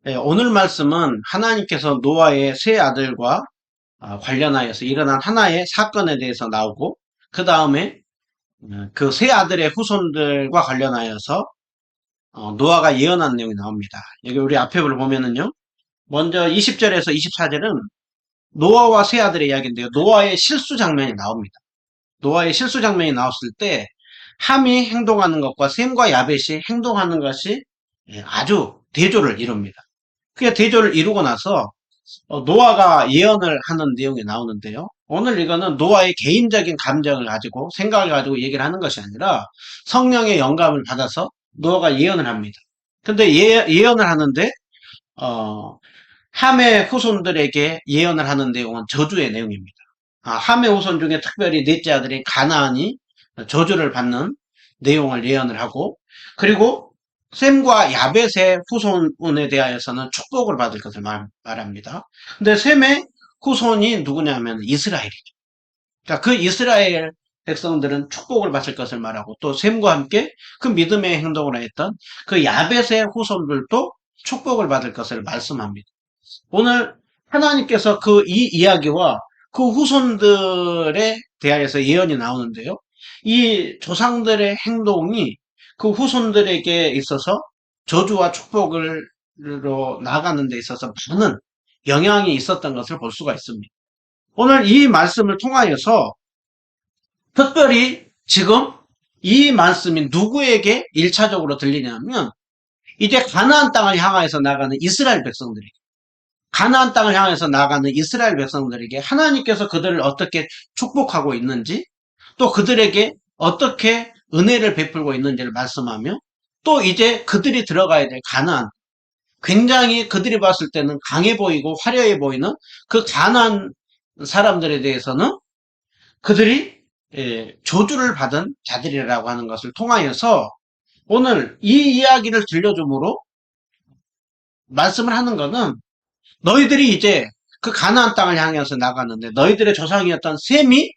오늘 말씀은 하나님께서 노아의 세 아들과 관련하여서 일어난 하나의 사건에 대해서 나오고, 그 다음에 그 세 아들의 후손들과 관련하여서 노아가 예언한 내용이 나옵니다. 여기 우리 앞에 보면은요, 먼저 20절에서 24절은 노아와 세 아들의 이야기인데요. 노아의 실수 장면이 나옵니다. 노아의 실수 장면이 나왔을 때 함이 행동하는 것과 셈과 야벳이 행동하는 것이 아주 대조를 이룹니다. 그게 대조를 이루고 나서 노아가 예언을 하는 내용이 나오는데요. 오늘 이거는 노아의 개인적인 감정을 가지고 생각을 가지고 얘기를 하는 것이 아니라 성령의 영감을 받아서 노아가 예언을 합니다. 근데 예언을 하는데 어, 함의 후손들에게 예언을 하는 내용은 저주의 내용입니다. 함의 후손 중에 특별히 넷째 아들인 가나안이 저주를 받는 내용을 예언을 하고, 그리고 셈과 야벳의 후손에 대하여서는 축복을 받을 것을 말합니다. 근데 셈의 후손이 누구냐면 이스라엘이죠. 그러니까 그 이스라엘 백성들은 축복을 받을 것을 말하고, 또 셈과 함께 그 믿음의 행동을 했던 그 야벳의 후손들도 축복을 받을 것을 말씀합니다. 오늘 하나님께서 그 이 이야기와 그 후손들에 대하여서 예언이 나오는데요. 이 조상들의 행동이 그 후손들에게 있어서 저주와 축복으로 나아가는 데 있어서 많은 영향이 있었던 것을 볼 수가 있습니다. 오늘 이 말씀을 통하여서 특별히 지금 이 말씀이 누구에게 1차적으로 들리냐면, 이제 가나안 땅을 향하여서 나가는 이스라엘 백성들에게, 가나안 땅을 향해서 나가는 이스라엘 백성들에게 하나님께서 그들을 어떻게 축복하고 있는지, 또 그들에게 어떻게 은혜를 베풀고 있는지를 말씀하며, 또 이제 그들이 들어가야 될 가나안, 굉장히 그들이 봤을 때는 강해 보이고 화려해 보이는 그 가나안 사람들에 대해서는 그들이 저주를 받은 자들이라고 하는 것을 통하여서 오늘 이 이야기를 들려줌으로 말씀을 하는 것은, 너희들이 이제 그 가나안 땅을 향해서 나가는데 너희들의 조상이었던 셈이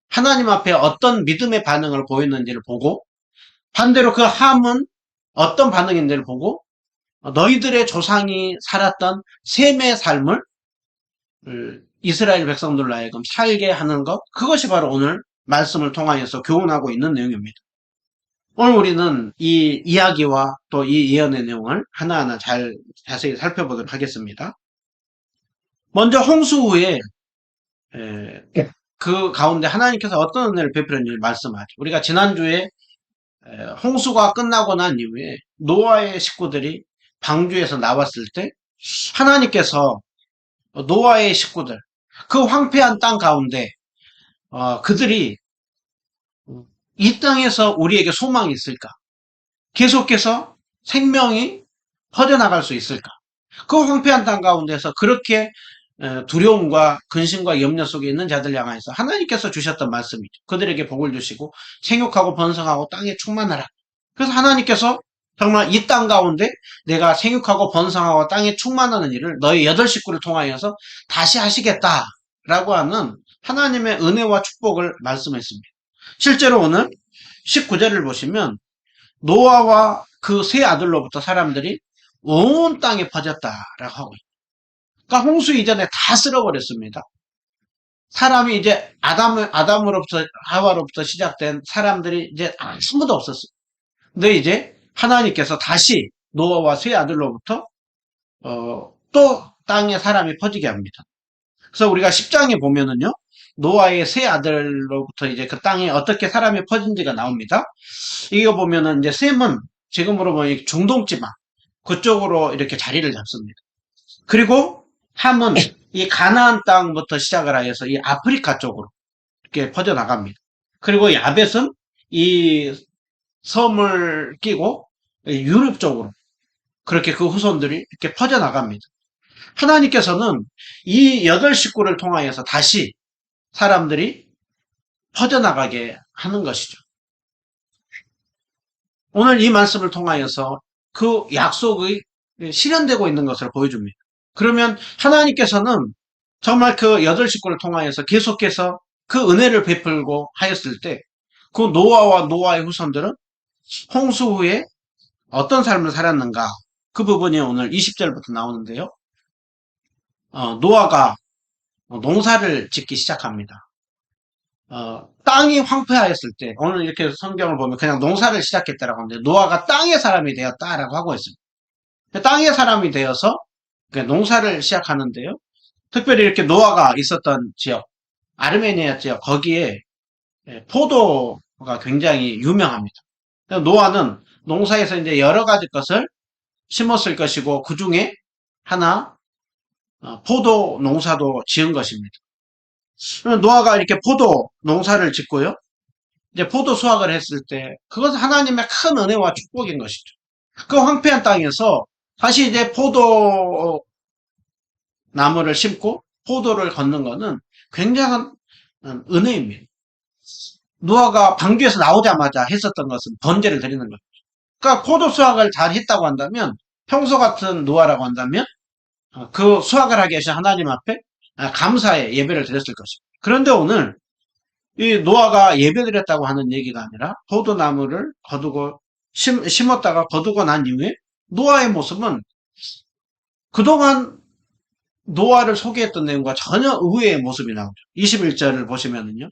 하나님 앞에 어떤 믿음의 반응을 보였는지를 보고, 반대로 그 함은 어떤 반응인지를 보고, 너희들의 조상이 살았던 셈의 삶을 이스라엘 백성들로 하여금 살게 하는 것, 그것이 바로 오늘 말씀을 통하여서 교훈하고 있는 내용입니다. 오늘 우리는 이 이야기와 또 이 예언의 내용을 하나하나 자세히 살펴보도록 하겠습니다. 먼저 홍수 후에 그 가운데 하나님께서 어떤 은혜를 베풀었는지 말씀하죠. 우리가 지난주에 홍수가 끝나고 난 이후에 노아의 식구들이 방주에서 나왔을 때 하나님께서 노아의 식구들, 그 황폐한 땅 가운데 그들이 이 땅에서 우리에게 소망이 있을까? 계속해서 생명이 퍼져나갈 수 있을까? 그 황폐한 땅 가운데서 그렇게 두려움과 근심과 염려 속에 있는 자들 향해서 하나님께서 주셨던 말씀이죠. 그들에게 복을 주시고 생육하고 번성하고 땅에 충만하라. 그래서 하나님께서 정말 이 땅 가운데 내가 생육하고 번성하고 땅에 충만하는 일을 너희 8식구를 통하여서 다시 하시겠다라고 하는 하나님의 은혜와 축복을 말씀했습니다. 실제로 오늘 19절을 보시면 노아와 그 세 아들로부터 사람들이 온 땅에 퍼졌다라고 하고 있습니다. 그러니까 홍수 이전에 다 쓸어버렸습니다. 사람이 이제 아담으로부터 하와로부터 시작된 사람들이 이제 아무도 없었어요. 근데 이제 하나님께서 다시 노아와 세 아들로부터 또 땅에 사람이 퍼지게 합니다. 그래서 우리가 10장에 보면은요, 노아의 세 아들로부터 이제 그 땅에 어떻게 사람이 퍼진지가 나옵니다. 이거 보면은 이제 셈은 지금으로 보면 중동 지방 그쪽으로 이렇게 자리를 잡습니다. 그리고 함은 이 가나안 땅부터 시작을 하여서 이 아프리카 쪽으로 이렇게 퍼져나갑니다. 그리고 야벳은 이 섬을 끼고 유럽 쪽으로 그렇게 그 후손들이 이렇게 퍼져나갑니다. 하나님께서는 이 8식구를 통하여서 다시 사람들이 퍼져나가게 하는 것이죠. 오늘 이 말씀을 통하여서 그 약속이 실현되고 있는 것을 보여줍니다. 그러면 하나님께서는 정말 그 8식구를 통하여서 계속해서 그 은혜를 베풀고 하였을 때 그 노아와 노아의 후손들은 홍수 후에 어떤 삶을 살았는가? 그 부분이 오늘 20절부터 나오는데요. 노아가 농사를 짓기 시작합니다. 땅이 황폐하였을 때, 오늘 이렇게 성경을 보면 그냥 농사를 시작했다라고 하는데, 노아가 땅의 사람이 되었다라고 하고 있습니다. 땅의 사람이 되어서 농사를 시작하는데요. 특별히 이렇게 노아가 있었던 지역, 아르메니아 지역, 거기에 포도가 굉장히 유명합니다. 노아는 농사에서 이제 여러 가지 것을 심었을 것이고, 그 중에 하나, 포도 농사도 지은 것입니다. 노아가 이렇게 포도 농사를 짓고요. 이제 포도 수확을 했을 때, 그것은 하나님의 큰 은혜와 축복인 것이죠. 그 황폐한 땅에서 다시 이제 포도 나무를 심고 포도를 걷는 것은 굉장한 은혜입니다. 노아가 방주에서 나오자마자 했었던 것은 번제를 드리는 거예요. 그러니까 포도 수확을 잘 했다고 한다면, 평소 같은 노아라고 한다면 그 수확을 하기 위해서 하나님 앞에 감사의 예배를 드렸을 것입니다. 그런데 오늘 이 노아가 예배드렸다고 하는 얘기가 아니라 포도나무를 거두고 심었다가 거두고 난 이후에 노아의 모습은 그동안 노아를 소개했던 내용과 전혀 의외의 모습이 나오죠. 21절을 보시면은요.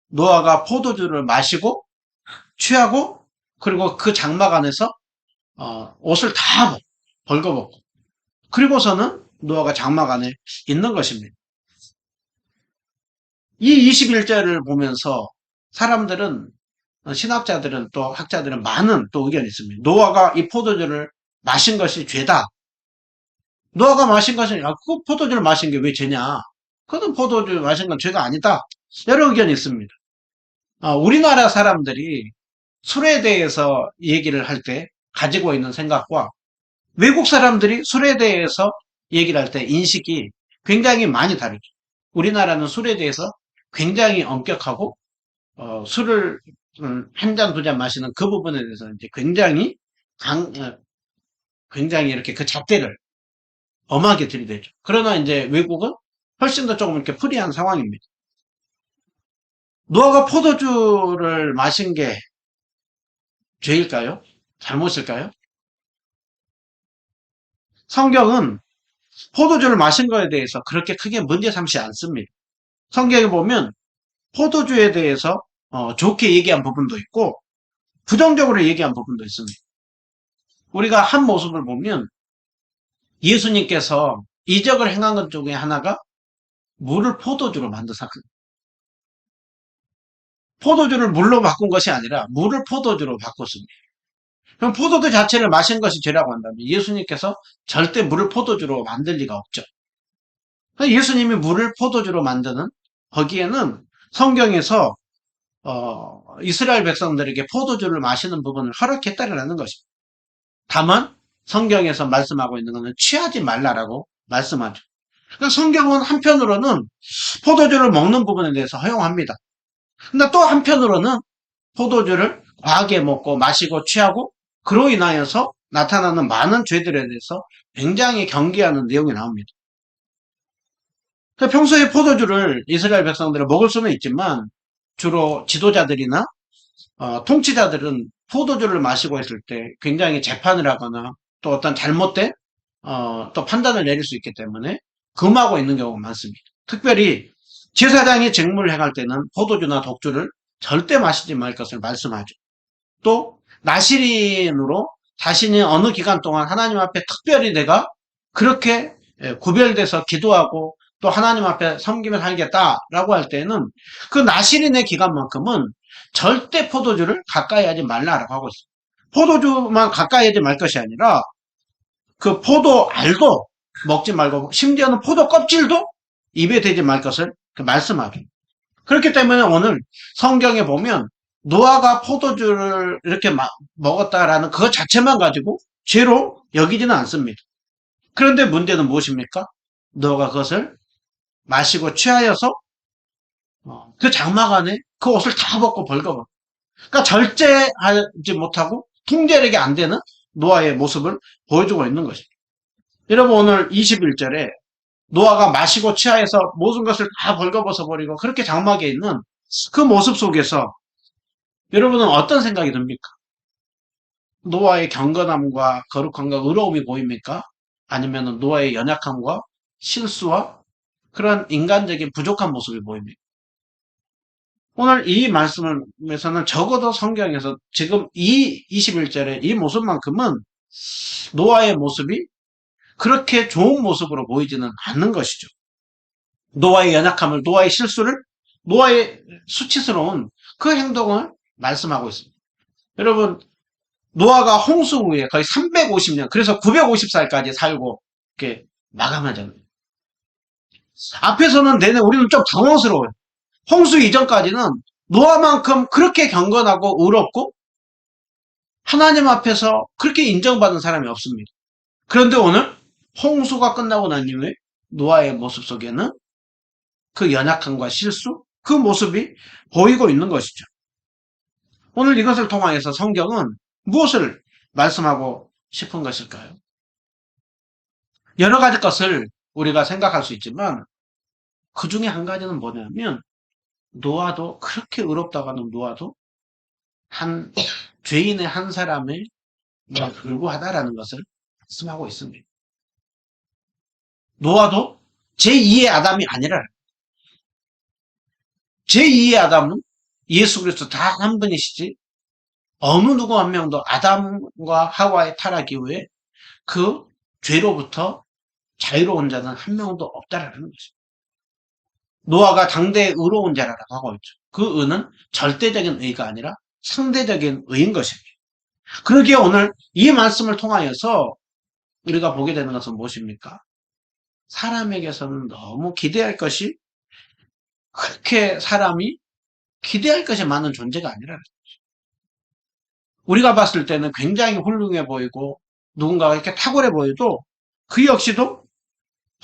노아가 포도주를 마시고 취하고 그리고 그 장막 안에서 옷을 다 벌거벗고 그리고서는 노아가 장막 안에 있는 것입니다. 이 21절을 보면서 사람들은 신학자들은 또 학자들은 많은 또 의견이 있습니다. 노아가 이 포도주를 마신 것이 죄다. 노아가 마신 것은 그 포도주를 마신 게 왜 죄냐? 그건 포도주 마신 건 죄가 아니다. 여러 의견이 있습니다. 우리나라 사람들이 술에 대해서 얘기를 할 때 가지고 있는 생각과 외국 사람들이 술에 대해서 얘기를 할 때 인식이 굉장히 많이 다르죠. 우리나라는 술에 대해서 굉장히 엄격하고 술을 한 잔, 두 잔 마시는 그 부분에 대해서 이제 굉장히 이렇게 그 잣대를 엄하게 들이대죠. 그러나 이제 외국은 훨씬 더 조금 이렇게 프리한 상황입니다. 노아가 포도주를 마신 게 죄일까요? 잘못일까요? 성경은 포도주를 마신 거에 대해서 그렇게 크게 문제 삼지 않습니다. 성경에 보면 포도주에 대해서 좋게 얘기한 부분도 있고 부정적으로 얘기한 부분도 있습니다. 우리가 한 모습을 보면 예수님께서 이적을 행한 것 중에 하나가 물을 포도주로 만드사 포도주를 물로 바꾼 것이 아니라 물을 포도주로 바꿨습니다. 그럼 포도주 자체를 마신 것이 죄라고 한다면 예수님께서 절대 물을 포도주로 만들 리가 없죠. 예수님이 물을 포도주로 만드는 거기에는 성경에서 이스라엘 백성들에게 포도주를 마시는 부분을 허락했다라는 것입니다. 다만 성경에서 말씀하고 있는 것은 취하지 말라라고 말씀하죠. 그러니까 성경은 한편으로는 포도주를 먹는 부분에 대해서 허용합니다. 근데 또 한편으로는 포도주를 과하게 먹고 마시고 취하고 그로 인하여서 나타나는 많은 죄들에 대해서 굉장히 경계하는 내용이 나옵니다. 평소에 포도주를 이스라엘 백성들은 먹을 수는 있지만 주로 지도자들이나 통치자들은 포도주를 마시고 있을 때 굉장히 재판을 하거나 또 어떤 잘못된 또 판단을 내릴 수 있기 때문에 금하고 있는 경우가 많습니다. 특별히 제사장이 직무를 행할 때는 포도주나 독주를 절대 마시지 말 것을 말씀하죠. 또 나시린으로 자신이 어느 기간 동안 하나님 앞에 특별히 내가 그렇게 구별돼서 기도하고 또 하나님 앞에 섬기며 살겠다라고 할 때는 그 나시린의 기간만큼은 절대 포도주를 가까이 하지 말라라고 하고 있어요. 포도주만 가까이 하지 말 것이 아니라 그 포도 알도 먹지 말고 심지어는 포도 껍질도 입에 대지 말 것을 말씀하죠. 그렇기 때문에 오늘 성경에 보면 노아가 포도주를 이렇게 먹었다라는 그것 자체만 가지고 죄로 여기지는 않습니다. 그런데 문제는 무엇입니까? 노아가 그것을 마시고 취하여서 그 장막 안에 그 옷을 다 벗고 벌거벗고 그러니까 절제하지 못하고 통제력이 안 되는 노아의 모습을 보여주고 있는 것입니다. 여러분 오늘 21절에 노아가 마시고 취하여서 모든 것을 다 벌거벗어 버리고 그렇게 장막에 있는 그 모습 속에서 여러분은 어떤 생각이 듭니까? 노아의 경건함과 거룩함과 의로움이 보입니까? 아니면 노아의 연약함과 실수와 그런 인간적인 부족한 모습이 보입니까? 오늘 이 말씀에서는 적어도 성경에서 지금 이 21절의 이 모습만큼은 노아의 모습이 그렇게 좋은 모습으로 보이지는 않는 것이죠. 노아의 연약함을, 노아의 실수를, 노아의 수치스러운 그 행동을 말씀하고 있습니다. 여러분, 노아가 홍수 후에 거의 350년, 그래서 950살까지 살고 이렇게 마감하잖아요. 앞에서는 내내 우리는 좀 당황스러워요. 홍수 이전까지는 노아만큼 그렇게 경건하고 의롭고 하나님 앞에서 그렇게 인정받은 사람이 없습니다. 그런데 오늘 홍수가 끝나고 난 이후에 노아의 모습 속에는 그 연약함과 실수, 그 모습이 보이고 있는 것이죠. 오늘 이것을 통하여서 성경은 무엇을 말씀하고 싶은 것일까요? 여러 가지 것을 우리가 생각할 수 있지만 그 중에 한 가지는 뭐냐면 노아도 그렇게 의롭다고 하는 노아도 한 죄인의 한 사람에 불구하다라는 것을 말씀하고 있습니다. 노아도 제2의 아담이 아니라 제2의 아담은 예수 그리스도 다 한 분이시지 어느 누구 한 명도 아담과 하와의 타락 이후에 그 죄로부터 자유로운 자는 한 명도 없다라는 것입니다. 노아가 당대의 의로운 자라고 하고 있죠. 그 의는 절대적인 의가 아니라 상대적인 의인 것입니다. 그러기에 오늘 이 말씀을 통하여서 우리가 보게 되는 것은 무엇입니까? 사람에게서는 너무 기대할 것이 그렇게 사람이 기대할 것이 많은 존재가 아니라는 거죠. 우리가 봤을 때는 굉장히 훌륭해 보이고 누군가가 이렇게 탁월해 보여도 그 역시도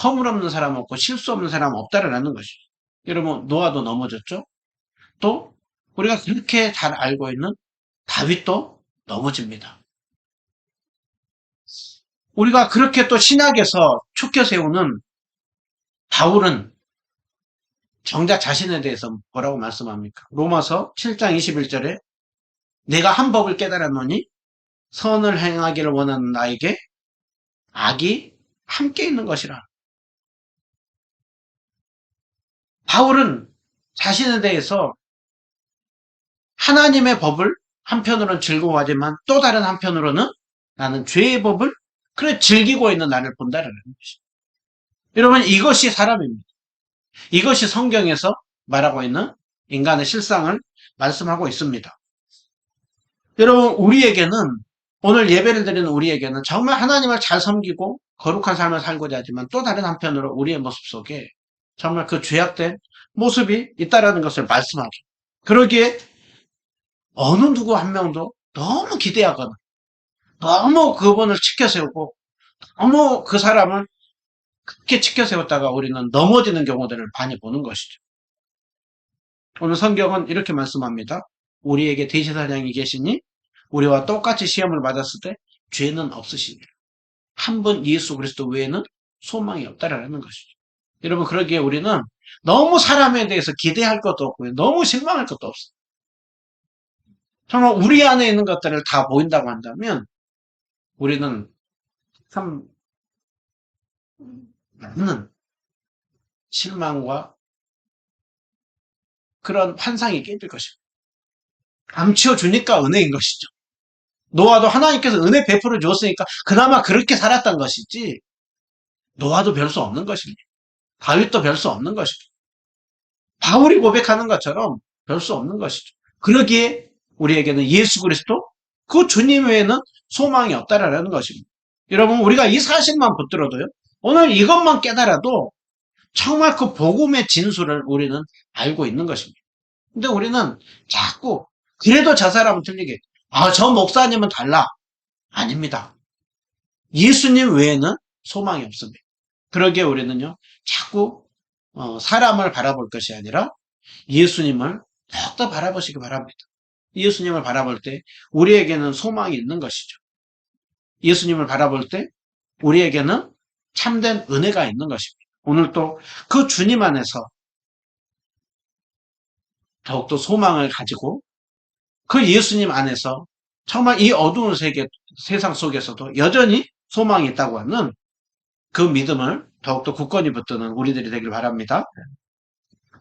허물 없는 사람 없고 실수 없는 사람 없다라는 것이죠. 여러분 노아도 넘어졌죠. 또 우리가 그렇게 잘 알고 있는 다윗도 넘어집니다. 우리가 그렇게 또 신학에서 축켜 세우는 바울은 정작 자신에 대해서 뭐라고 말씀합니까? 로마서 7장 21절에 내가 한 법을 깨달았노니 선을 행하기를 원하는 나에게 악이 함께 있는 것이라. 바울은 자신에 대해서 하나님의 법을 한편으로는 즐거워하지만 또 다른 한편으로는 나는 죄의 법을 그래 즐기고 있는 나를 본다라는 것입니다. 여러분 이것이 사람입니다. 이것이 성경에서 말하고 있는 인간의 실상을 말씀하고 있습니다. 여러분 우리에게는 오늘 예배를 드리는 우리에게는 정말 하나님을 잘 섬기고 거룩한 삶을 살고자 하지만 또 다른 한편으로 우리의 모습 속에 정말 그 죄악된 모습이 있다라는 것을 말씀하죠. 그러기에 어느 누구 한 명도 너무 기대하거나 너무 그분을 치켜세우고 너무 그 사람을 그렇게 치켜세웠다가 우리는 넘어지는 경우들을 많이 보는 것이죠. 오늘 성경은 이렇게 말씀합니다. 우리에게 대제사장이 계시니 우리와 똑같이 시험을 받았을 때 죄는 없으시니라. 한 분 예수 그리스도 외에는 소망이 없다라는 것이죠. 여러분 그러기에 우리는 너무 사람에 대해서 기대할 것도 없고요. 너무 실망할 것도 없어요. 정말 우리 안에 있는 것들을 다 보인다고 한다면 우리는 참 많은 실망과 그런 환상이 깨질 것입니다. 감추어 주니까 은혜인 것이죠. 노아도 하나님께서 은혜 베풀어 주었으니까 그나마 그렇게 살았던 것이지 노아도 별 수 없는 것입니다. 다윗도 별 수 없는 것입니다. 바울이 고백하는 것처럼 별 수 없는 것이죠. 그러기에 우리에게는 예수 그리스도 그 주님 외에는 소망이 없다라는 것입니다. 여러분 우리가 이 사실만 붙들어도요. 오늘 이것만 깨달아도 정말 그 복음의 진수를 우리는 알고 있는 것입니다. 근데 우리는 자꾸 그래도 저 사람은 틀리게 저 목사님은 달라. 아닙니다. 예수님 외에는 소망이 없습니다. 그러기에 우리는요. 자꾸 사람을 바라볼 것이 아니라 예수님을 더욱더 바라보시기 바랍니다. 예수님을 바라볼 때 우리에게는 소망이 있는 것이죠. 예수님을 바라볼 때 우리에게는 참된 은혜가 있는 것입니다. 오늘 또 그 주님 안에서 더욱더 소망을 가지고 그 예수님 안에서 정말 이 어두운 세상 속에서도 여전히 소망이 있다고 하는 그 믿음을 더욱더 굳건히 붙드는 우리들이 되길 바랍니다.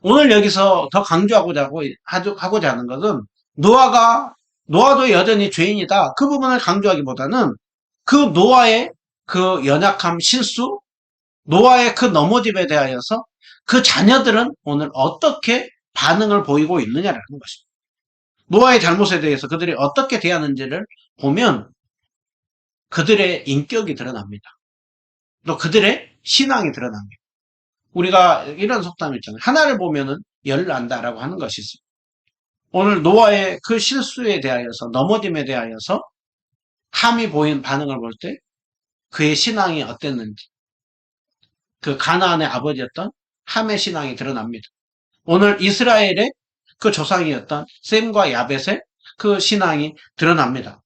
오늘 여기서 더 하고자 하는 것은 노아도 여전히 죄인이다. 그 부분을 강조하기보다는 그 노아의 그 연약함, 실수, 노아의 그 넘어짐에 대하여서 그 자녀들은 오늘 어떻게 반응을 보이고 있느냐라는 것입니다. 노아의 잘못에 대해서 그들이 어떻게 대하는지를 보면 그들의 인격이 드러납니다. 또 그들의 신앙이 드러납니다. 우리가 이런 속담이 있잖아요. 하나를 보면은 열을 안다라고 하는 것이 있습니다. 오늘 노아의 그 실수에 대하여서 넘어짐에 대하여서 함이 보인 반응을 볼 때 그의 신앙이 어땠는지 그 가나안의 아버지였던 함의 신앙이 드러납니다. 오늘 이스라엘의 그 조상이었던 셈과 야벳의 그 신앙이 드러납니다.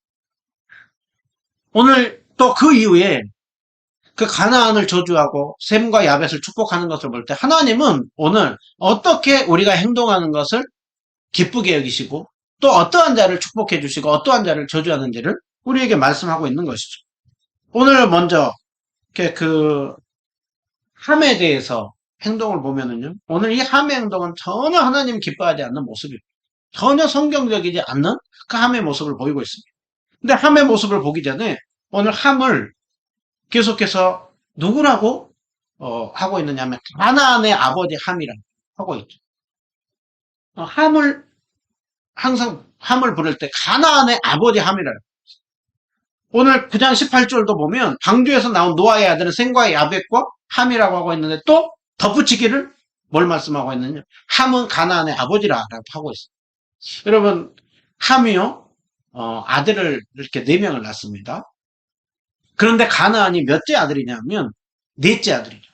오늘 또 그 이후에 그 가나안을 저주하고 셈과 야벳을 축복하는 것을 볼 때 하나님은 오늘 어떻게 우리가 행동하는 것을 기쁘게 여기시고 또 어떠한 자를 축복해 주시고 어떠한 자를 저주하는지를 우리에게 말씀하고 있는 것이죠. 오늘 먼저 그 함에 대해서 행동을 보면은요. 오늘 이 함의 행동은 전혀 하나님 기뻐하지 않는 모습입니다. 전혀 성경적이지 않는 그 함의 모습을 보이고 있습니다. 근데 함의 모습을 보기 전에 오늘 함을 계속해서 누구라고 하고 있느냐면 가나안의 아버지 함이라고 하고 있죠. 항상 함을 부를 때 가나안의 아버지 함이라고. 오늘 9장 18절도 보면 방주에서 나온 노아의 아들은 셈과 야벳과 함이라고 하고 있는데 또 덧붙이기를 뭘 말씀하고 있느냐. 함은 가나안의 아버지라고 하고 있어요. 여러분 함이요 아들을 이렇게 4명을 낳습니다. 그런데 가나안이 몇째 아들이냐면 넷째 아들이죠.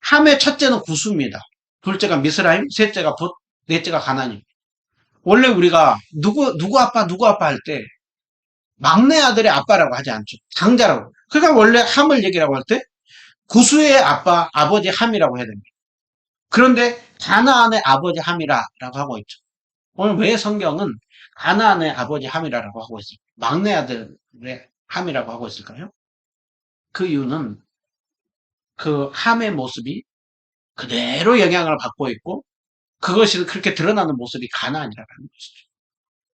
함의 첫째는 구수입니다. 둘째가 미스라임, 셋째가 붓, 넷째가 가나안입니다. 원래 우리가 누구 아빠 할 때 막내 아들의 아빠라고 하지 않죠. 장자라고. 그러니까 원래 함을 얘기라고 할 때 구수의 아버지 함이라고 해야 됩니다. 그런데 가나안의 아버지 함이라고 하고 있죠. 오늘 왜 성경은 가나안의 아버지 함이라고 하고 있어요? 막내 아들의 함이라고 하고 있을까요? 그 이유는 그 함의 모습이 그대로 영향을 받고 있고 그것이 그렇게 드러나는 모습이 가나안이라는 것이죠.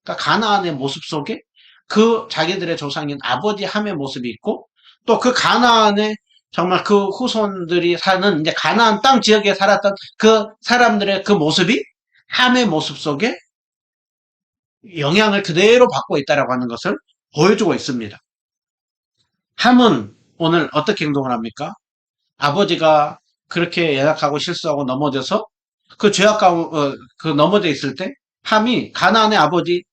그러니까 가나안의 모습 속에 그 자기들의 조상인 아버지 함의 모습이 있고 또 그 가나안의 정말 그 후손들이 사는 이제 가나안 땅 지역에 살았던 그 사람들의 그 모습이 함의 모습 속에 영향을 그대로 받고 있다라고 하는 것을 보여주고 있습니다. 함은 오늘 어떻게 행동을 합니까? 아버지가 그렇게 연약하고 실수하고 넘어져서 그 죄악 가운데 그 넘어져 있을 때 함이 가나안의 아버지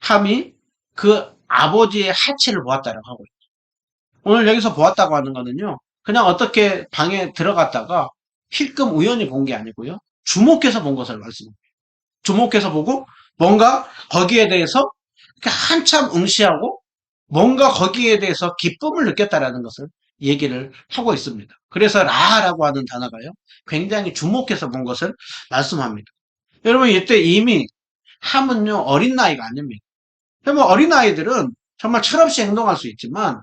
함이 그 아버지의 하체를 보았다라고 하고 있죠. 오늘 여기서 보았다고 하는 거는요. 그냥 어떻게 방에 들어갔다가 힐끔 우연히 본 게 아니고요. 주목해서 본 것을 말씀합니다. 주목해서 보고 뭔가 거기에 대해서 한참 응시하고 뭔가 거기에 대해서 기쁨을 느꼈다라는 것을 얘기를 하고 있습니다. 그래서 라라고 하는 단어가요. 굉장히 주목해서 본 것을 말씀합니다. 여러분 이때 이미 함은요 어린 나이가 아닙니다. 뭐 어린아이들은 정말 철없이 행동할 수 있지만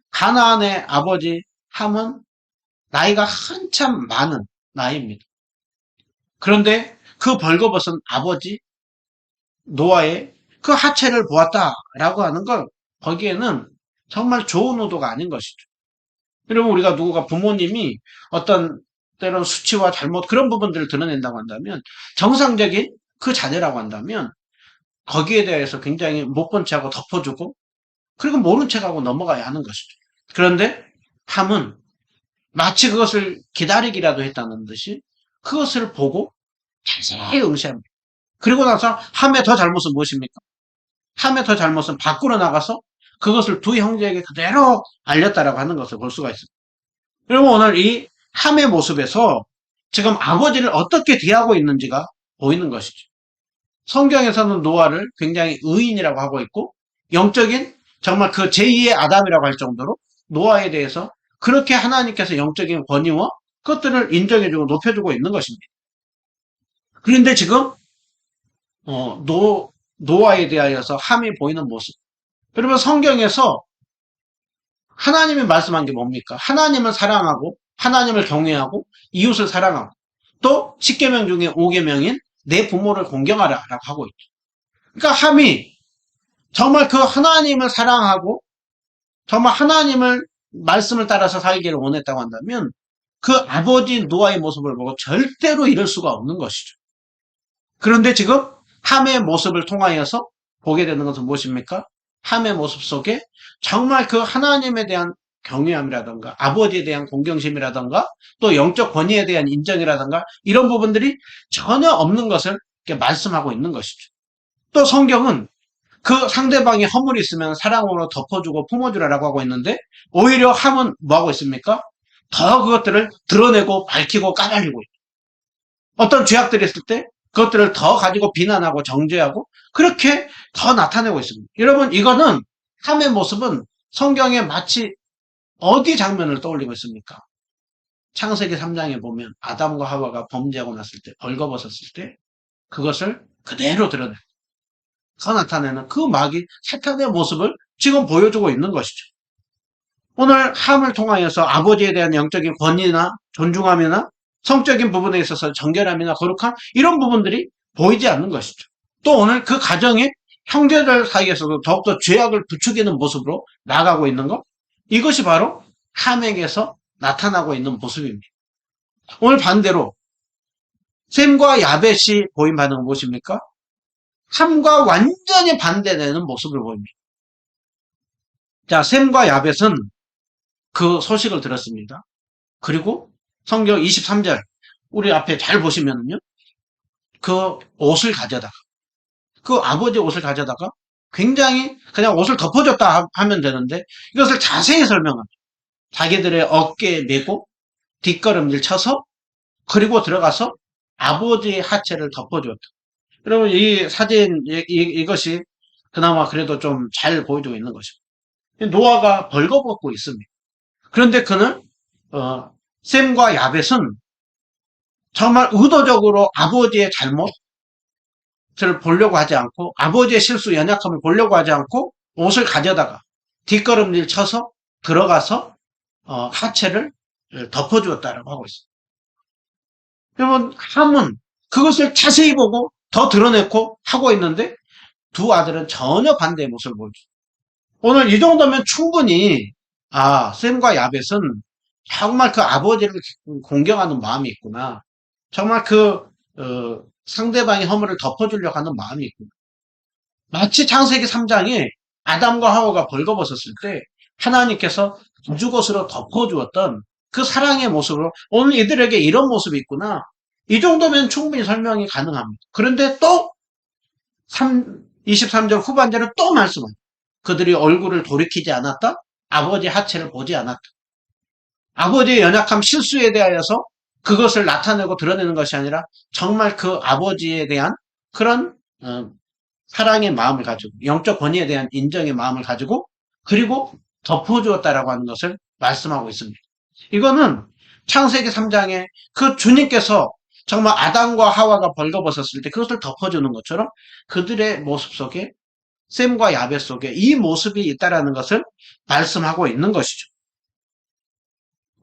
가나안의 아버지 함은 나이가 한참 많은 나이입니다. 그런데 그 벌거벗은 아버지 노아의 그 하체를 보았다라고 하는 걸 거기에는 정말 좋은 의도가 아닌 것이죠. 여러분 우리가 누구가 부모님이 어떤 때론 수치와 잘못 그런 부분들을 드러낸다고 한다면 정상적인 그 자녀라고 한다면 거기에 대해서 굉장히 못 본 채하고 덮어주고 그리고 모른 척하고 넘어가야 하는 것이죠. 그런데 함은 마치 그것을 기다리기라도 했다는 듯이 그것을 보고 자세히 응시합니다. 그리고 나서 함의 더 잘못은 무엇입니까? 함의 더 잘못은 밖으로 나가서 그것을 두 형제에게 그대로 알렸다라고 하는 것을 볼 수가 있습니다. 여러분 오늘 이 함의 모습에서 지금 아버지를 어떻게 대하고 있는지가 보이는 것이죠. 성경에서는 노아를 굉장히 의인이라고 하고 있고 영적인 정말 그 제2의 아담이라고 할 정도로 노아에 대해서 그렇게 하나님께서 영적인 권위와 그것들을 인정해주고 높여주고 있는 것입니다. 그런데 지금 노아에 대하여서 함이 보이는 모습. 여러분 성경에서 하나님이 말씀한 게 뭡니까? 하나님을 사랑하고 하나님을 경외하고 이웃을 사랑하고 또 10계명 중에 5계명인 내 부모를 공경하라라고 하고 있죠. 그러니까 함이 정말 그 하나님을 사랑하고 정말 하나님을 말씀을 따라서 살기를 원했다고 한다면 그 아버지 노아의 모습을 보고 절대로 이럴 수가 없는 것이죠. 그런데 지금 함의 모습을 통하여서 보게 되는 것은 무엇입니까? 함의 모습 속에 정말 그 하나님에 대한 경외함이라든가 아버지에 대한 공경심이라든가 또 영적 권위에 대한 인정이라든가 이런 부분들이 전혀 없는 것을 이렇게 말씀하고 있는 것이죠. 또 성경은 그 상대방이 허물이 있으면 사랑으로 덮어주고 품어주라라고 하고 있는데 오히려 함은 뭐하고 있습니까? 더 그것들을 드러내고 밝히고 까발리고 있죠. 어떤 죄악들이 있을 때 그것들을 더 가지고 비난하고 정죄하고 그렇게 더 나타내고 있습니다. 여러분 이거는 함의 모습은 성경에 마치 어디 장면을 떠올리고 있습니까? 창세기 3장에 보면 아담과 하와가 범죄하고 났을 때 벌거벗었을 때 그것을 그대로 드러내고 더 나타내는 그 마귀 사탄의 모습을 지금 보여주고 있는 것이죠. 오늘 함을 통하여서 아버지에 대한 영적인 권위나 존중함이나 성적인 부분에 있어서 정결함이나 거룩함 이런 부분들이 보이지 않는 것이죠. 또 오늘 그 가정의 형제들 사이에서도 더욱더 죄악을 부추기는 모습으로 나아가고 있는 것 이것이 바로 함에게서 나타나고 있는 모습입니다. 오늘 반대로 셈과 야벳이 보인 반응은 무엇입니까? 함과 완전히 반대되는 모습을 보입니다. 자, 셈과 야벳은 그 소식을 들었습니다. 그리고 성경 23절 우리 앞에 잘 보시면요. 그 옷을 가져다가 그 아버지 옷을 가져다가 굉장히 그냥 옷을 덮어줬다 하면 되는데 이것을 자세히 설명합니다. 자기들의 어깨에 메고 뒷걸음질 쳐서 그리고 들어가서 아버지의 하체를 덮어줬다. 여러분 이 사진 이것이 그나마 그래도 좀 잘 보여주고 있는 것입니다. 노아가 벌거벗고 있습니다. 그런데 그는 셈과 야벳은 정말 의도적으로 아버지의 잘못을 보려고 하지 않고 아버지의 실수 연약함을 보려고 하지 않고 옷을 가져다가 뒷걸음질 쳐서 들어가서 하체를 덮어주었다라고 하고 있습니다. 여러분 함은 그것을 자세히 보고 더 드러내고 하고 있는데 두 아들은 전혀 반대의 모습을 보여줍니다. 오늘 이 정도면 충분히 셈과 야벳은 정말 그 아버지를 공경하는 마음이 있구나. 정말 그 상대방의 허물을 덮어주려고 하는 마음이 있구나. 마치 창세기 3장에 아담과 하와가 벌거벗었을 때 하나님께서 두주것으로 덮어주었던 그 사랑의 모습으로 오늘 이들에게 이런 모습이 있구나. 이 정도면 충분히 설명이 가능합니다. 그런데 또 23절 후반절은 또 말씀합니다. 그들이 얼굴을 돌이키지 않았다. 아버지 하체를 보지 않았다. 아버지의 연약함 실수에 대하여서 그것을 나타내고 드러내는 것이 아니라 정말 그 아버지에 대한 그런 사랑의 마음을 가지고 영적 권위에 대한 인정의 마음을 가지고 그리고 덮어주었다라고 하는 것을 말씀하고 있습니다. 이거는 창세기 3장에 그 주님께서 정말 아담과 하와가 벌거벗었을 때 그것을 덮어주는 것처럼 그들의 모습 속에 셈과 야벳 속에 이 모습이 있다라는 것을 말씀하고 있는 것이죠.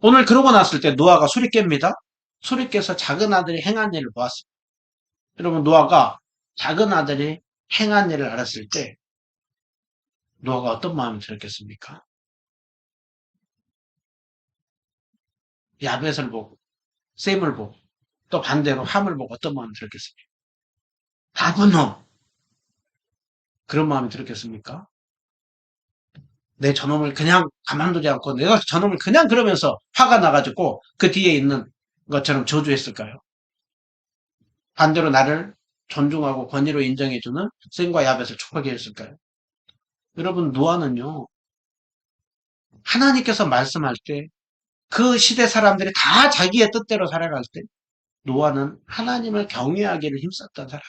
오늘 그러고 났을 때 노아가 술이 깹니다. 술이 깨서 작은 아들이 행한 일을 보았습니다. 여러분 노아가 작은 아들이 행한 일을 알았을 때 노아가 어떤 마음이 들었겠습니까? 야벳을 보고 셈을 보고 또 반대로 함을 보고 어떤 마음이 들었겠습니까? 나쁜 놈 그런 마음이 들었겠습니까? 내 저놈을 그냥 가만두지 않고 내가 저놈을 그냥 그러면서 화가 나가지고 그 뒤에 있는 것처럼 저주했을까요? 반대로 나를 존중하고 권위로 인정해주는 셈과 야벳을 축복해 줬을까요? 여러분 노아는요 하나님께서 말씀할 때 그 시대 사람들이 다 자기의 뜻대로 살아갈 때 노아는 하나님을 경외하기를 힘썼던 사람.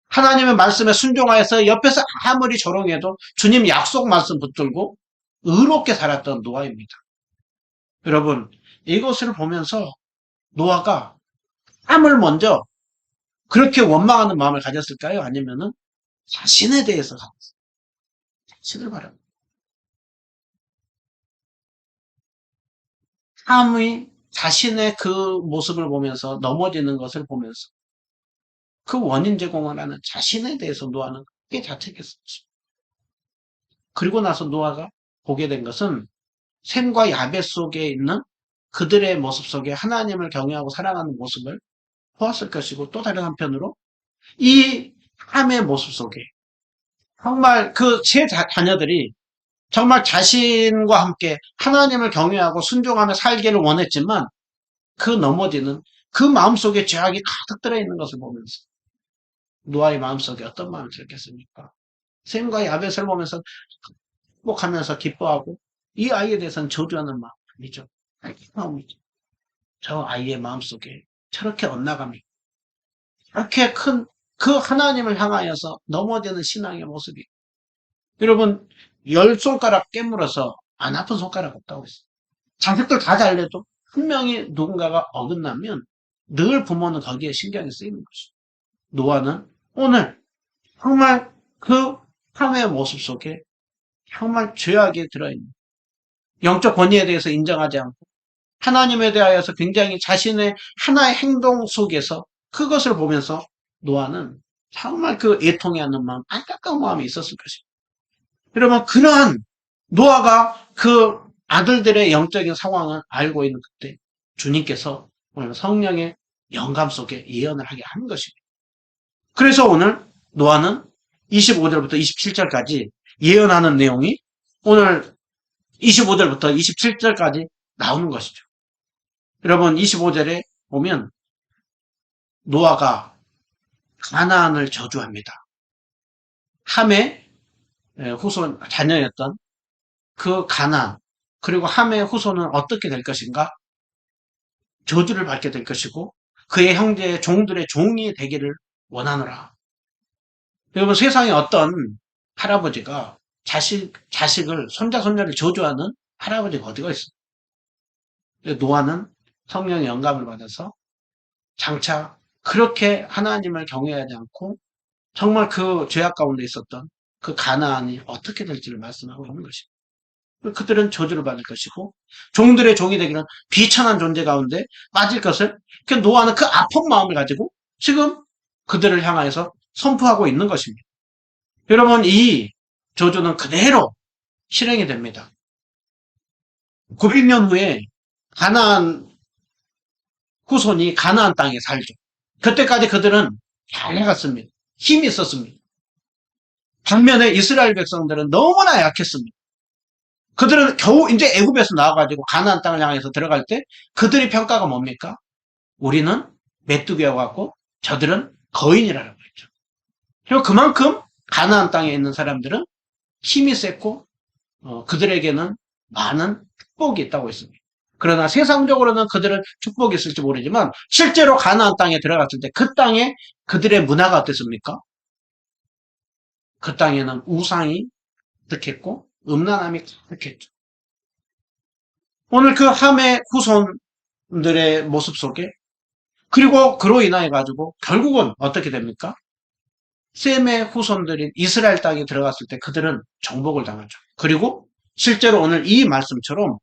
하나님의 말씀에 순종하여서 옆에서 아무리 조롱해도 주님 약속 말씀 붙들고 의롭게 살았던 노아입니다. 여러분 이것을 보면서 노아가 함을 먼저 그렇게 원망하는 마음을 가졌을까요? 아니면은 자신에 대해서 가졌어요. 자신을 바랍니다. 사람이 자신의 그 모습을 보면서 넘어지는 것을 보면서 그 원인 제공을 하는 자신에 대해서 노아는 크게 자책했었죠. 그리고 나서 노아가 보게 된 것은 셈과 야벳 속에 있는 그들의 모습 속에 하나님을 경외하고 사랑하는 모습을 보았을 것이고, 또 다른 한편으로 이 함의 모습 속에 정말 그 세 자녀들이 정말 자신과 함께 하나님을 경외하고 순종하며 살기를 원했지만 그 넘어지는 그 마음속에 죄악이 가득 들어있는 것을 보면서 노아의 마음속에 어떤 마음이 들었겠습니까? 셈과 야벳을 보면서 행복하면서 기뻐하고, 이 아이에 대해서는 저주하는 마음이죠. 마음이죠. 저 아이의 마음속에 저렇게 엇나감이, 이렇게 큰 그 하나님을 향하여서 넘어지는 신앙의 모습이. 여러분, 10손가락 깨물어서 안 아픈 손가락 없다고 했어요. 자식들 다 잘려도 분명히 누군가가 어긋나면 늘 부모는 거기에 신경이 쓰이는 것이죠. 노아는 오늘 정말 그 함의 모습 속에 정말 죄악이 들어있는, 영적 권위에 대해서 인정하지 않고 하나님에 대하여서 굉장히 자신의 하나의 행동 속에서 그것을 보면서 노아는 정말 그 애통해하는 마음, 안타까운 마음이 있었을 것입니다. 여러분, 그러한 노아가 그 아들들의 영적인 상황을 알고 있는 그때 주님께서 오늘 성령의 영감 속에 예언을 하게 하는 것입니다. 그래서 오늘 노아는 25절부터 27절까지 예언하는 내용이 오늘 25절부터 27절까지 나오는 것이죠. 여러분, 25절에 보면 노아가 가나안을 저주합니다. 함의 후손 자녀였던 그 가나안, 그리고 함의 후손은 어떻게 될 것인가? 저주를 받게 될 것이고 그의 형제의 종들의 종이 되기를 원하노라. 여러분, 세상에 어떤 할아버지가 자식을, 손자, 손녀를 저주하는 할아버지가 어디가 있어요? 노아는 성령의 영감을 받아서 장차 그렇게 하나님을 경외하지 않고 정말 그 죄악 가운데 있었던 그 가나안이 어떻게 될지를 말씀하고 있는 것입니다. 그들은 저주를 받을 것이고 종들의 종이 되기는 비천한 존재 가운데 빠질 것을, 그 노아는 그 아픈 마음을 가지고 지금 그들을 향하여서 선포하고 있는 것입니다. 여러분, 이 저주는 그대로 실행이 됩니다. 900년 후에 가나안 후손이 가나안 땅에 살죠. 그때까지 그들은 잘 나갔습니다. 힘이 있었습니다. 반면에 이스라엘 백성들은 너무나 약했습니다. 그들은 겨우 이제 애굽에서 나와가지고 가나안 땅을 향해서 들어갈 때 그들의 평가가 뭡니까? 우리는 메뚜기와 같고 저들은 거인이라고 했죠. 그리고 그만큼 가나안 땅에 있는 사람들은 힘이 셌고 그들에게는 많은 축복이 있다고 했습니다. 그러나 세상적으로는 그들은 축복이 있을지 모르지만 실제로 가나안 땅에 들어갔을 때 그 땅에 그들의 문화가 어땠습니까? 그 땅에는 우상이 가득했고 음란함이 가득했죠. 오늘 그 함의 후손들의 모습 속에, 그리고 그로 인하여 가지고 결국은 어떻게 됩니까? 셈의 후손들인 이스라엘 땅에 들어갔을 때 그들은 정복을 당하죠. 그리고 실제로 오늘 이 말씀처럼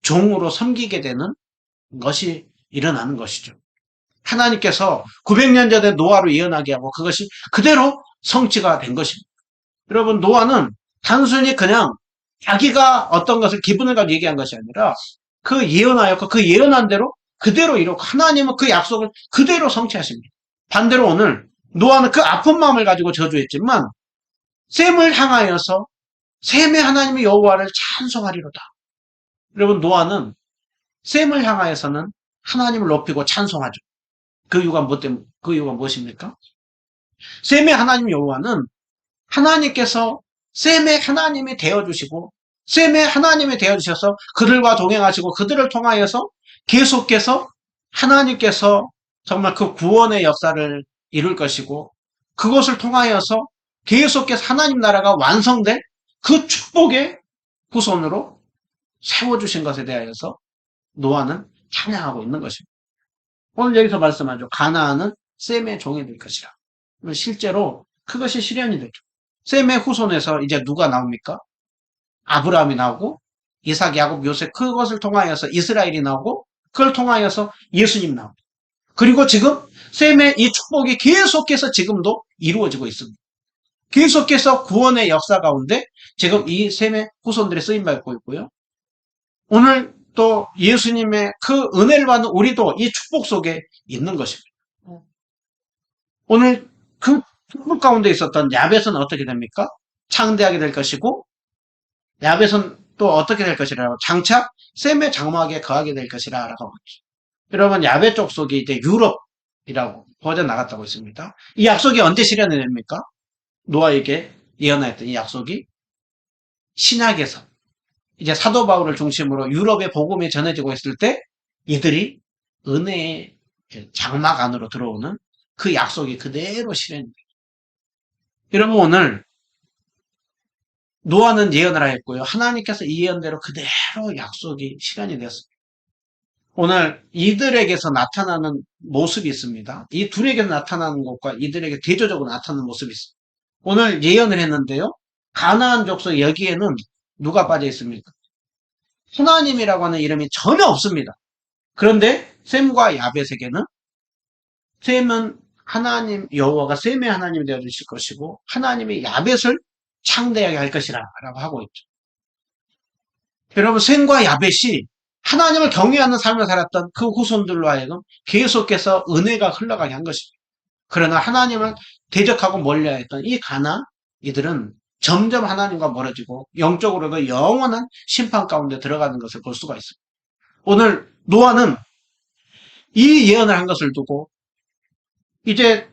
종으로 섬기게 되는 것이 일어나는 것이죠. 하나님께서 900년 전에 노아로 예언하게 하고 그것이 그대로 성취가 된 것입니다. 여러분, 노아는 단순히 그냥 자기가 어떤 것을 기분을 가지고 얘기한 것이 아니라 그 예언하였고 그 예언한 대로 그대로 이루고 하나님은 그 약속을 그대로 성취하십니다. 반대로 오늘 노아는 그 아픈 마음을 가지고 저주했지만 셈을 향하여서 셈의 하나님의 여호와를 찬송하리로다. 여러분, 노아는 셈을 향하여서는 하나님을 높이고 찬송하죠. 그 이유가 그 이유가 무엇입니까? 셈의 하나님 여호와는 하나님께서 셈의 하나님이 되어주시고 셈의 하나님이 되어주셔서 그들과 동행하시고 그들을 통하여서 계속해서 하나님께서 정말 그 구원의 역사를 이룰 것이고 그것을 통하여서 계속해서 하나님 나라가 완성될 그 축복의 후손으로 세워주신 것에 대하여서 노아는 찬양하고 있는 것입니다. 오늘 여기서 말씀하죠. 가나안은 셈의 종이 될 것이라. 실제로 그것이 실현이 되죠. 셈의 후손에서 이제 누가 나옵니까? 아브라함이 나오고 이삭, 야곱, 요셉 그것을 통하여서 이스라엘이 나오고 그걸 통하여서 예수님 나오고 그리고 지금 셈의 이 축복이 계속해서 지금도 이루어지고 있습니다. 계속해서 구원의 역사 가운데 지금 이 셈의 후손들이 쓰임받고 있고요. 오늘 또 예수님의 그 은혜를 받는 우리도 이 축복 속에 있는 것입니다. 오늘 그 축복 가운데 있었던 야벳은 어떻게 됩니까? 창대하게 될 것이고 야벳은 또 어떻게 될 것이라고 장차 셈의 장막에 거하게 될 것이라고 하고 있죠. 여러분 야벳 족속이 이제 유럽이라고 퍼져나갔다고 했습니다. 이 약속이 언제 실현이 됩니까? 노아에게 예언하였던 이 약속이 신약에서 이제 사도 바울을 중심으로 유럽의 복음이 전해지고 있을 때 이들이 은혜의 장막 안으로 들어오는 그 약속이 그대로 실현됩니다. 여러분 오늘 노아는 예언을 하였고요. 하나님께서 이 예언대로 그대로 약속이 실현이 되었습니다. 오늘 이들에게서 나타나는 모습이 있습니다. 이 둘에게서 나타나는 것과 이들에게 대조적으로 나타나는 모습이 있습니다. 오늘 예언을 했는데요. 가나안 족속 여기에는 누가 빠져 있습니까? 하나님이라고 하는 이름이 전혀 없습니다. 그런데 셈과 야벳에게는 셈은 하나님 여호와가 셈의 하나님이 되어 주실 것이고 하나님이 야벳을 창대하게 할 것이라고 하고 있죠. 여러분 셈과 야벳이 하나님을 경외하는 삶을 살았던 그 후손들로 하여금 계속해서 은혜가 흘러가게 한 것입니다. 그러나 하나님을 대적하고 멀리하였던 이 가나 이들은 점점 하나님과 멀어지고 영적으로도 영원한 심판 가운데 들어가는 것을 볼 수가 있습니다. 오늘 노아는 이 예언을 한 것을 두고 이제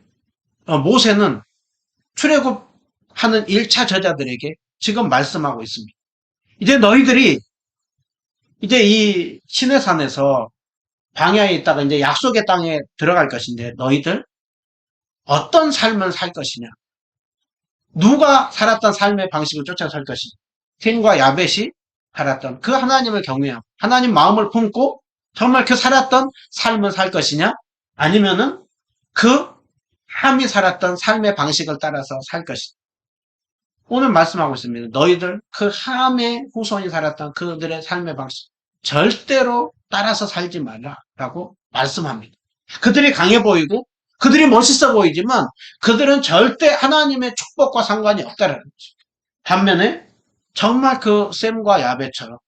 모세는 출애굽하는 1차 저자들에게 지금 말씀하고 있습니다. 이제 너희들이 이제 이 시내산에서 광야에 있다가 이제 약속의 땅에 들어갈 것인데 너희들 어떤 삶을 살 것이냐? 누가 살았던 삶의 방식을 쫓아 살 것이냐? 셈과 야벳이 살았던 그 하나님을 경외하고 하나님 마음을 품고 정말 그 살았던 삶을 살 것이냐? 아니면은 그 함이 살았던 삶의 방식을 따라서 살 것이냐? 오늘 말씀하고 있습니다. 너희들 그 함의 후손이 살았던 그들의 삶의 방식 절대로 따라서 살지 말라라고 말씀합니다. 그들이 강해 보이고 그들이 멋있어 보이지만 그들은 절대 하나님의 축복과 상관이 없다라는 거죠. 반면에 정말 그 셈과 야벳처럼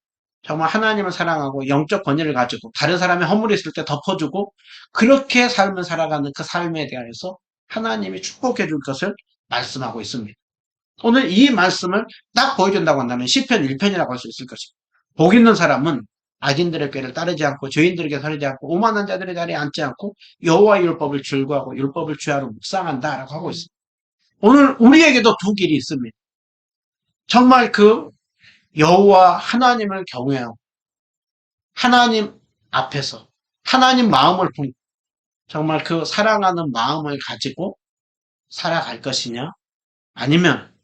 정말 하나님을 사랑하고 영적 권위를 가지고 다른 사람의 허물이 있을 때 덮어주고 그렇게 삶을 살아가는 그 삶에 대해서 하나님이 축복해 줄 것을 말씀하고 있습니다. 오늘 이 말씀을 딱 보여준다고 한다면 시편 1편이라고 할 수 있을 것입니다. 복 있는 사람은 악인들의 꾀를 따르지 않고 죄인들에게 서리지 않고 오만한 자들의 자리에 앉지 않고 여호와의 율법을 즐거워하고 율법을 주야로 묵상한다라고 하고 있습니다. 오늘 우리에게도 두 길이 있습니다. 정말 그 여호와 하나님을 경외하고 하나님 앞에서 하나님 마음을 품고 정말 그 사랑하는 마음을 가지고 살아갈 것이냐 아니면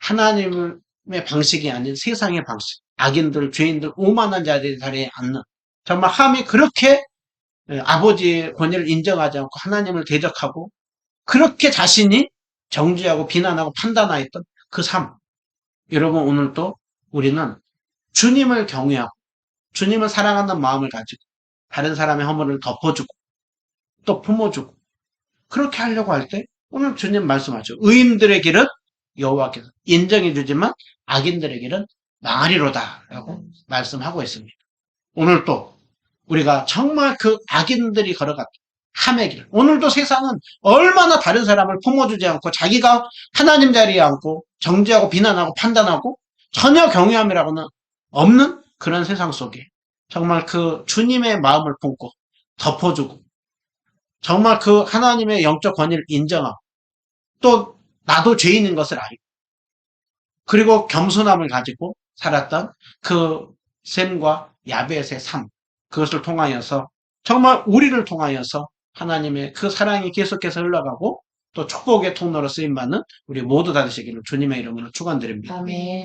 하나님의 방식이 아닌 세상의 방식 악인들, 죄인들, 오만한 자들의 자리에 앉는 정말 함이 그렇게 아버지의 권위를 인정하지 않고 하나님을 대적하고 그렇게 자신이 정죄하고 비난하고 판단하였던 그 삶. 여러분 오늘도 우리는 주님을 경외하고 주님을 사랑하는 마음을 가지고 다른 사람의 허물을 덮어주고 또 품어주고 그렇게 하려고 할 때 오늘 주님 말씀하죠. 의인들의 길은 여호와께서 인정해 주지만 악인들의 길은 망하리로다 라고 말씀하고 있습니다. 오늘 또 우리가 정말 그 악인들이 걸어갔던 함의 길. 오늘도 세상은 얼마나 다른 사람을 품어주지 않고 자기가 하나님 자리에 앉고 정죄하고 비난하고 판단하고 전혀 경외함이라고는 없는 그런 세상 속에 정말 그 주님의 마음을 품고 덮어주고 정말 그 하나님의 영적 권위를 인정하고 또 나도 죄인인 것을 알고 그리고 겸손함을 가지고 살았던 그 셈과 야벳의 삶 그것을 통하여서 정말 우리를 통하여서 하나님의 그 사랑이 계속해서 흘러가고 또 축복의 통로로 쓰임받는 우리 모두 다 되시기를 주님의 이름으로 축원드립니다. 아멘.